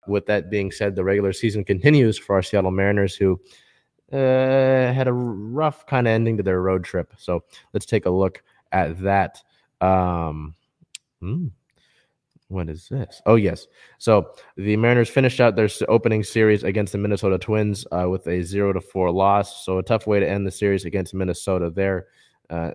with that being said, the regular season continues for our Seattle Mariners, who had a rough kind of ending to their road trip. So let's take a look at that. Um, hmm, what is this? Oh, yes. So the Mariners finished out their opening series against the Minnesota Twins with a 0-4 loss. So a tough way to end the series against Minnesota there.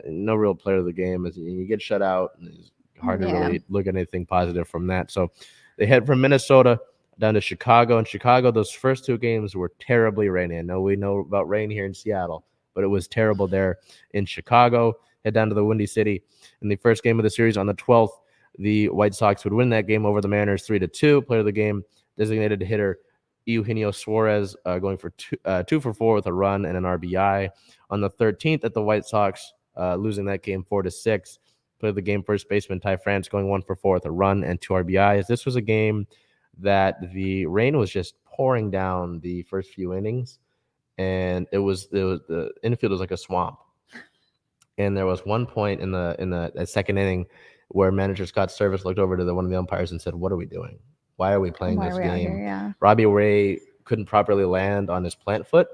No real player of the game. As you get shut out, it's hard to really look at anything positive from that. So they head from Minnesota down to Chicago. In Chicago, those first two games were terribly rainy. I know we know about rain here in Seattle, but it was terrible there in Chicago. Head down to the Windy City. In the first game of the series on the 12th, the White Sox would win that game over the Mariners 3-2. Player of the game, designated hitter Eugenio Suarez, going for 2-for-4 with a run and an RBI. On the 13th, at the White Sox, losing that game 4-6. Player of the game, first baseman Ty France, going 1-for-4 with a run and 2 RBIs. This was a game that the rain was just pouring down the first few innings, and it was the infield was like a swamp. And there was one point in the second inning where manager Scott Service looked over to one of the umpires and said, "What are we doing? Why are we playing this game?" Here, Robbie Ray couldn't properly land on his plant foot,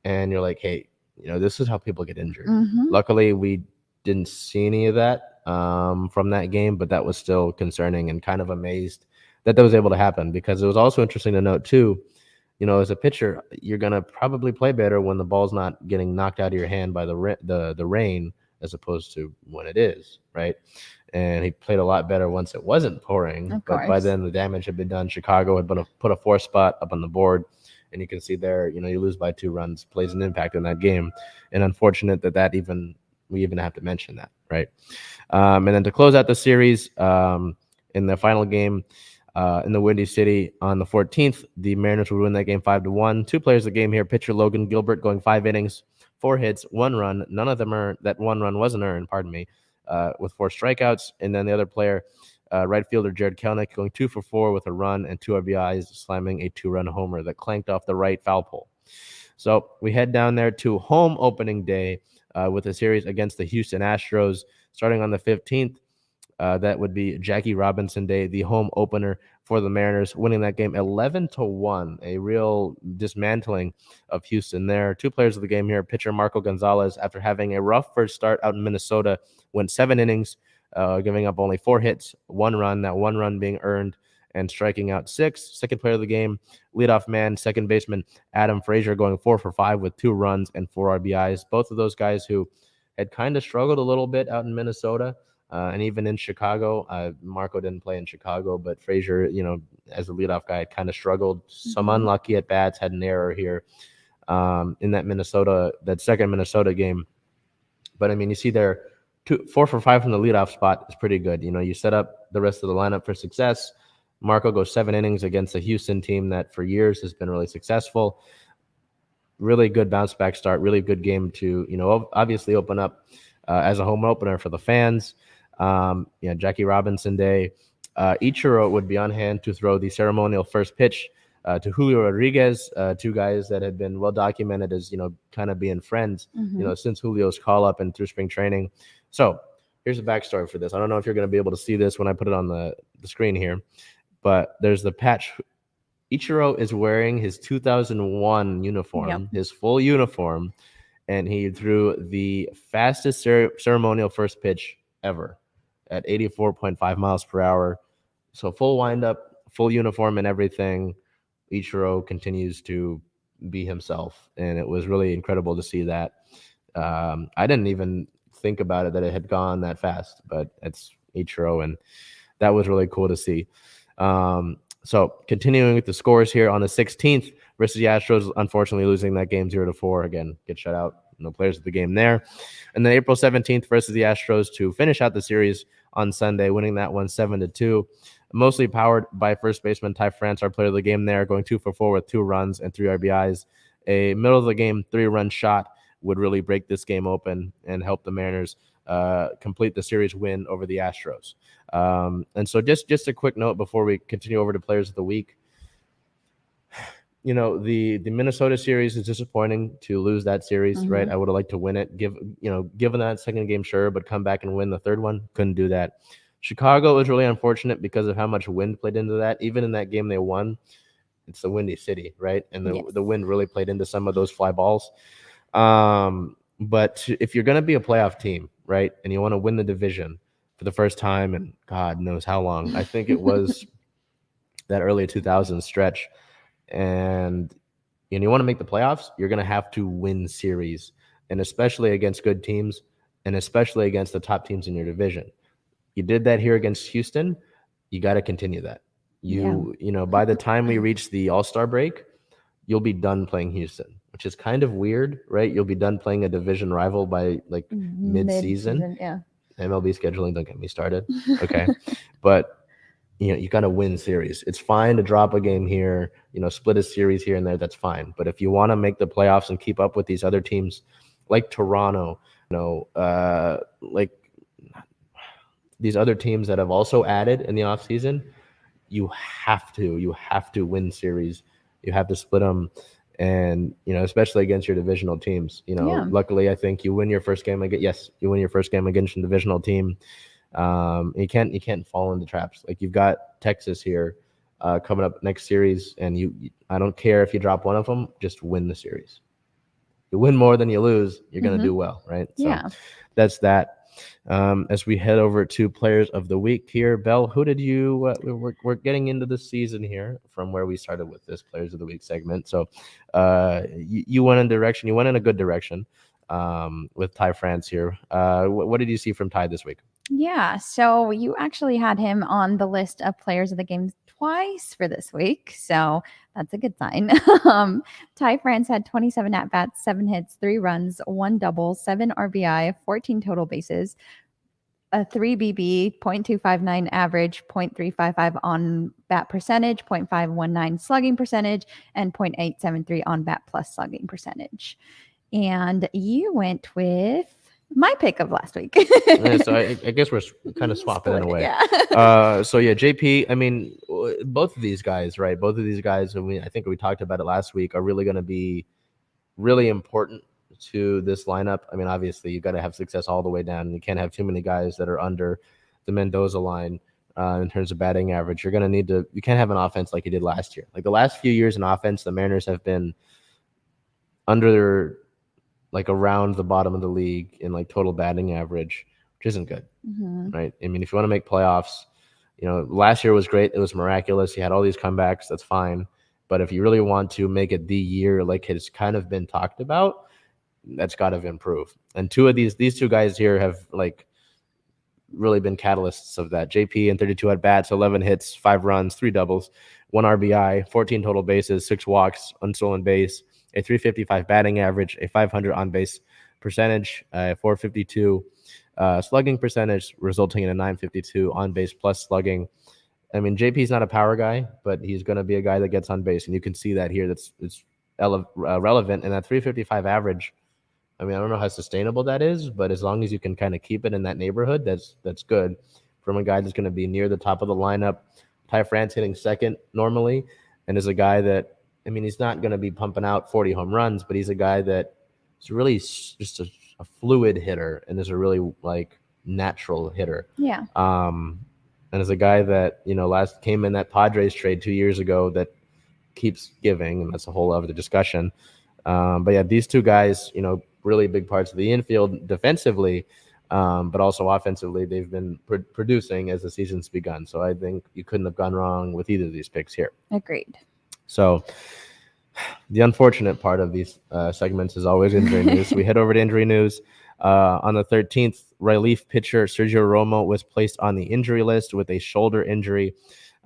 and you're like, "Hey, this is how people get injured." Luckily, we didn't see any of that from that game, but that was still concerning, and kind of amazed that was able to happen, because it was also interesting to note too, as a pitcher, you're gonna probably play better when the ball's not getting knocked out of your hand by the rain, as opposed to when it is, right? And he played a lot better once it wasn't pouring. But by then the damage had been done. Chicago had put a 4 spot up on the board, and you can see there, you lose by 2 runs, plays an impact in that game, and unfortunate that we even have to mention that, right? And then to close out the series, in the final game, in the Windy City on the 14th, the Mariners would win that game 5-1. 2 players of the game here: pitcher Logan Gilbert, going 5 innings, 4 hits, 1 run. None of them earned. That 1 run wasn't earned, pardon me, with 4 strikeouts. And then the other player, right fielder Jared Kelenic, going 2-for-4 with a run and 2 RBIs, slamming a 2-run homer that clanked off the right foul pole. So we head down there to home opening day with a series against the Houston Astros, starting on the 15th. That would be Jackie Robinson Day, the home opener for the Mariners, winning that game 11-1. A real dismantling of Houston there. 2 players of the game here: pitcher Marco Gonzalez, after having a rough first start out in Minnesota, went 7 innings, giving up only 4 hits, 1 run, that 1 run being earned, and striking out 6. Second player of the game, leadoff man, second baseman Adam Frazier, going 4-for-5 with 2 runs and 4 RBIs. Both of those guys who had kind of struggled a little bit out in Minnesota. And even in Chicago, Marco didn't play in Chicago, but Frazier, as a leadoff guy, kind of struggled. Some unlucky at bats, had an error here in that second Minnesota game. But I mean, you see there, 4-for-5 from the leadoff spot is pretty good. You set up the rest of the lineup for success. Marco goes 7 innings against a Houston team that for years has been really successful. Really good bounce back start. Really good game to obviously open up as a home opener for the fans. Jackie Robinson Day. Ichiro would be on hand to throw the ceremonial first pitch to Julio Rodriguez, 2 guys that had been well documented as, kind of being friends, since Julio's call up and through spring training. So here's the backstory for this. I don't know if you're going to be able to see this when I put it on the screen here, but there's the patch. Ichiro is wearing his 2001 uniform, his full uniform, and he threw the fastest ceremonial first pitch ever at 84.5 miles per hour. So full windup, full uniform and everything. Ichiro continues to be himself, and it was really incredible to see that. I didn't even think about it that it had gone that fast, but it's Ichiro, and that was really cool to see. So continuing with the scores here on the 16th versus the Astros, unfortunately losing that game 0-4. Again, get shut out. No players of the game there. And then April 17th versus the Astros to finish out the series on Sunday, winning that one 7-2. Mostly powered by first baseman Ty France, our player of the game there, going 2-for-4 with 2 runs and 3 RBIs. A middle of the game 3-run shot would really break this game open and help the Mariners complete the series win over the Astros. And so just a quick note before we continue over to players of the week. The Minnesota series is disappointing to lose that series, right? I would have liked to win it, given that second game, sure, but come back and win the third one. Couldn't do that. Chicago was really unfortunate because of how much wind played into that. Even in that game they won, it's the Windy City, right? And Yes. the wind really played into some of those fly balls. But if you're going to be a playoff team, right, and you want to win the division for the first time in God knows how long, I think it was that early 2000s stretch, and you want to make the playoffs, you're going to have to win series, and especially against good teams, and especially against the top teams in your division. You did that here against Houston. You got to continue that. Yeah. By the time we reach the All-Star break, you'll be done playing Houston, which is kind of weird, right? You'll be done playing a division rival by like mid-season. Mid-season, yeah. MLB scheduling, don't get me started. Okay. But you got to win series. It's fine to drop a game here, split a series here and there. That's fine. But if you want to make the playoffs and keep up with these other teams like Toronto, like these other teams that have also added in the offseason, you have to win series. You have to split them. And, especially against your divisional teams, Yeah. luckily, I think you win your first game against your divisional team. You can't fall into traps. Like you've got Texas here coming up next series, and I don't care if you drop one of them, just win the series. You win more than you lose, you're going to do well, right? So Yeah. that's that. As we head over to players of the week here, Bel, who did you? We're getting into the season here from where we started with this players of the week segment. So you went in direction. You went in a good direction with Ty France here. What did you see from Ty this week? Yeah, so you actually had him on the list of players of the game twice for this week, so that's a good sign. Ty France had 27 at bats, 7 hits, 3 runs, 1 double, 7 RBI, 14 total bases, a 3 BB, 0.259 average, 0.355 on bat percentage, 0.519 slugging percentage, and 0.873 on bat plus slugging percentage. And you went with my pick of last week. Yeah, so I guess we're kind of swapping in a way. Yeah. So yeah, JP. I mean, both of these guys, right? Both of these guys. I think we talked about it last week. Are really going to be really important to this lineup. I mean, obviously, you got to have success all the way down. You can't have too many guys that are under the Mendoza line in terms of batting average. You're going to need to. You can't have an offense like you did last year. Like the last few years in offense, the Mariners have been under like around the bottom of the league in like total batting average, which isn't good, right? I mean, if you want to make playoffs, last year was great. It was miraculous. You had all these comebacks. That's fine. But if you really want to make it the year like it's kind of been talked about, that's got to improve. And these two guys here have like really been catalysts of that. JP in 32 at bats, 11 hits, 5 runs, 3 doubles, 1 RBI, 14 total bases, 6 walks, unstolen base, a 355 batting average, a 500 on base percentage, a 452 slugging percentage, resulting in a 952 on base plus slugging. I mean, JP's not a power guy, but he's going to be a guy that gets on base, and you can see that here. It's relevant, and that 355 average. I mean, I don't know how sustainable that is, but as long as you can kind of keep it in that neighborhood, that's good from a guy that's going to be near the top of the lineup. Ty France hitting second normally, and is a guy that, I mean, he's not going to be pumping out 40 home runs, but he's a guy that is really just a fluid hitter and is a really like natural hitter. Yeah. And is a guy that last came in that Padres trade 2 years ago that keeps giving, and that's a whole other discussion. But yeah, these two guys, really big parts of the infield defensively, but also offensively, they've been producing as the season's begun. So I think you couldn't have gone wrong with either of these picks here. Agreed. So the unfortunate part of these segments is always injury news. We head over to injury news. On the 13th, relief pitcher Sergio Romo was placed on the injury list with a shoulder injury.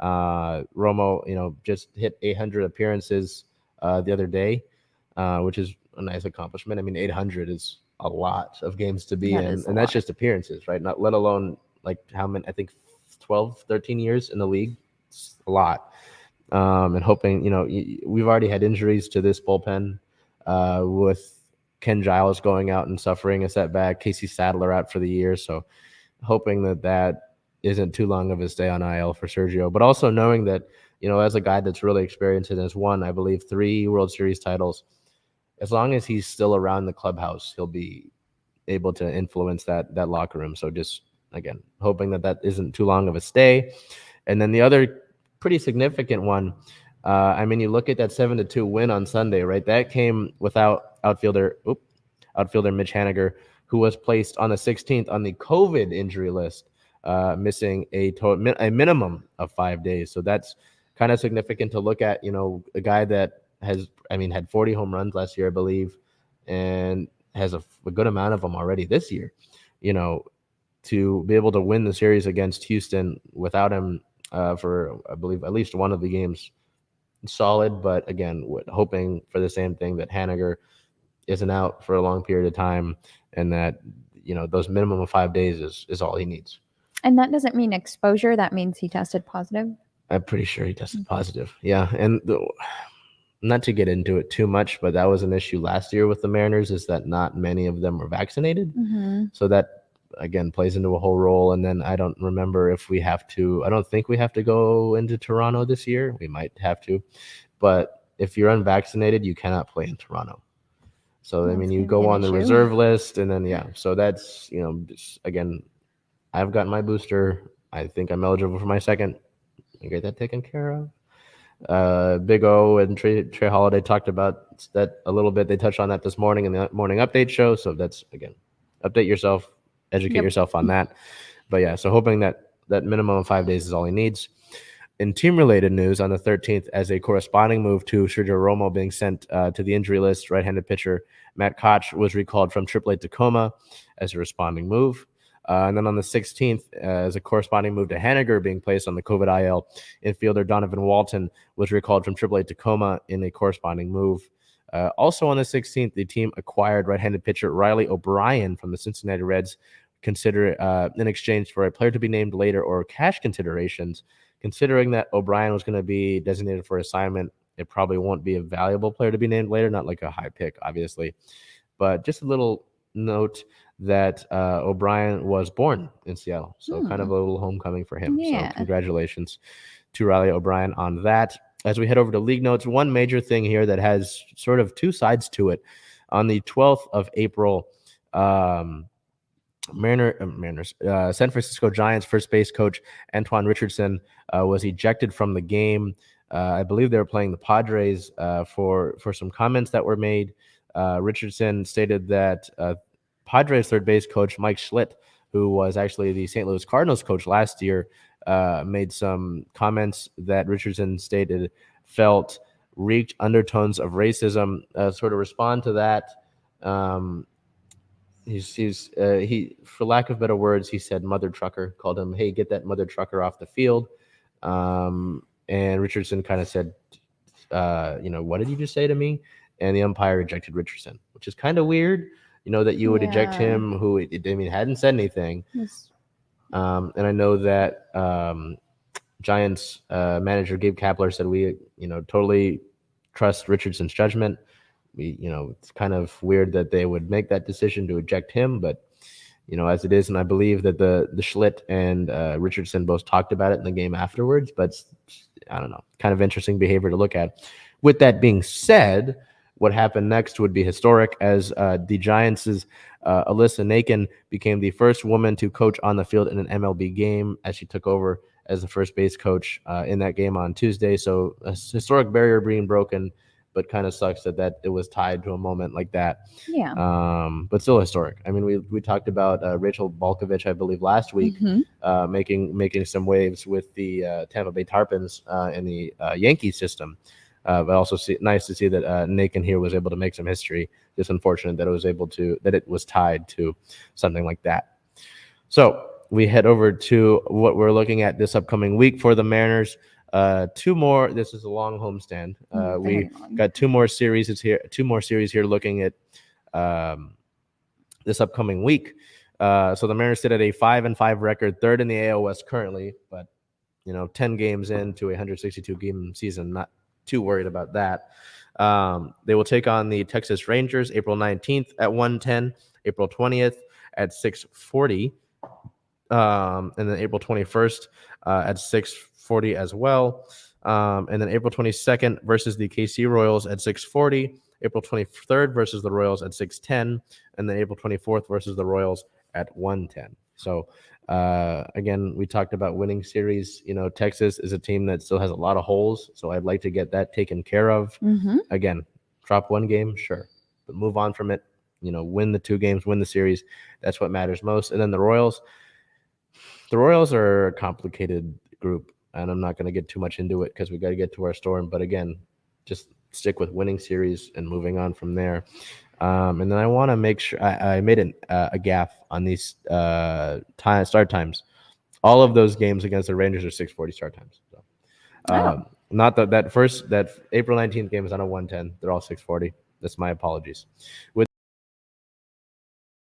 Romo, just hit 800 appearances the other day, which is a nice accomplishment. I mean, 800 is a lot of games to be in, and that's just appearances, right? Not let alone like how many, I think 12, 13 years in the league. It's a lot. And hoping, we've already had injuries to this bullpen with Ken Giles going out and suffering a setback, Casey Sadler out for the year. So hoping that isn't too long of a stay on IL for Sergio, but also knowing that, as a guy that's really experienced and has won, I believe, 3 World Series titles, as long as he's still around the clubhouse, he'll be able to influence that locker room. So just, again, hoping that isn't too long of a stay. And then the other pretty significant one I mean, you look at that 7-2 win on Sunday, right? That came without outfielder Mitch Haniger, who was placed on the 16th on the COVID injury list, missing a minimum of 5 days. So that's kind of significant to look at. You know, a guy that had 40 home runs last year, I believe, and has a good amount of them already this year. You know, to be able to win the series against Houston without him for, I believe, at least one of the games, solid. But again, hoping for the same thing, that Haniger isn't out for a long period of time, and that those minimum of 5 days is all he needs. And that doesn't mean exposure. That means he tested positive. I'm pretty sure he tested positive. Yeah, and not to get into it too much, but that was an issue last year with the Mariners, is that not many of them were vaccinated. So that again plays into a whole role. And then I don't remember if we have to. I don't think we have to go into Toronto this year. We might have to, but if you're unvaccinated, you cannot play in Toronto. So I mean, you go on the reserve list, and then so that's just, again, I've gotten my booster. I think I'm eligible for my second. I get that taken care of. Big O and Trey Holiday talked about that a little bit. They touched on that this morning in the morning update show. So that's, again, update yourself, educate yourself on that. But yeah, so hoping that minimum of 5 days is all he needs. In team-related news, on the 13th, as a corresponding move to Sergio Romo being sent to the injury list, right-handed pitcher Matt Koch was recalled from AAA Tacoma as a responding move. And then on the 16th, as a corresponding move to Haniger being placed on the COVID IL, infielder Donovan Walton was recalled from AAA Tacoma in a corresponding move. Also on the 16th, the team acquired right-handed pitcher Riley O'Brien from the Cincinnati Reds, in exchange for a player to be named later or cash considerations. Considering that O'Brien was going to be designated for assignment, it probably won't be a valuable player to be named later, not like a high pick, obviously. But just a little note that O'Brien was born in Seattle, so kind of a little homecoming for him. Yeah. So congratulations to Riley O'Brien on that. As we head over to league notes, one major thing here that has sort of two sides to it. On the 12th of April, San Francisco Giants first base coach Antoine Richardson was ejected from the game. I believe they were playing the Padres for some comments that were made. Richardson stated that Padres third base coach Mike Schlitt, who was actually the St. Louis Cardinals coach last year, made some comments that Richardson stated felt reeked undertones of racism. Sort of respond to that. He, for lack of better words, he said mother trucker, called him, hey, get that mother trucker off the field. And Richardson kind of said, what did you just say to me? And the umpire ejected Richardson, which is kind of weird, that you would eject him who, hadn't said anything. Yes. And I know that Giants manager Gabe Kapler said we, totally trust Richardson's judgment. It's kind of weird that they would make that decision to eject him, but as it is. And I believe that the Schlitt and Richardson both talked about it in the game afterwards, but I don't know, kind of interesting behavior to look at. With that being said, what happened next would be historic, as the Giants' Alyssa Nakin became the first woman to coach on the field in an MLB game, as she took over as the first base coach in that game on Tuesday. So a historic barrier being broken, but kind of sucks that it was tied to a moment like that. Yeah. But still historic. I mean, we talked about Rachel Balkovich, I believe, last week, making some waves with the Tampa Bay Tarpons in the Yankee system. But also nice to see that Nakin here was able to make some history. Just unfortunate that it was tied to something like that. So we head over to what we're looking at this upcoming week for the Mariners. Two more. This is a long homestand. We got two more series here looking at this upcoming week. So the Mariners sit at a 5-5 record, third in the AL West currently, but 10 games into a 162 game season, not too worried about that. They will take on the Texas Rangers April 19th at 1:10, April 20th at 6:40, and then April 21st at 6:40 as well. And then April 22nd versus the KC Royals at 6:40, April 23rd versus the Royals at 6:10, and then April 24th versus the Royals at 1:10. So Again, we talked about winning series. Texas is a team that still has a lot of holes, so I'd like to get that taken care of. Again, drop one game, sure, but move on from it. Win the 2 games, win the series. That's what matters most. And then the Royals are a complicated group, and I'm not going to get too much into it because we got to get to our storm. But again, just stick with winning series and moving on from there. And then I want to make sure I made a gaffe on these start times. All of those games against the Rangers are 6:40 start times. So, not that April 19th game is on a 1:10. They're all 6:40. That's my apologies. With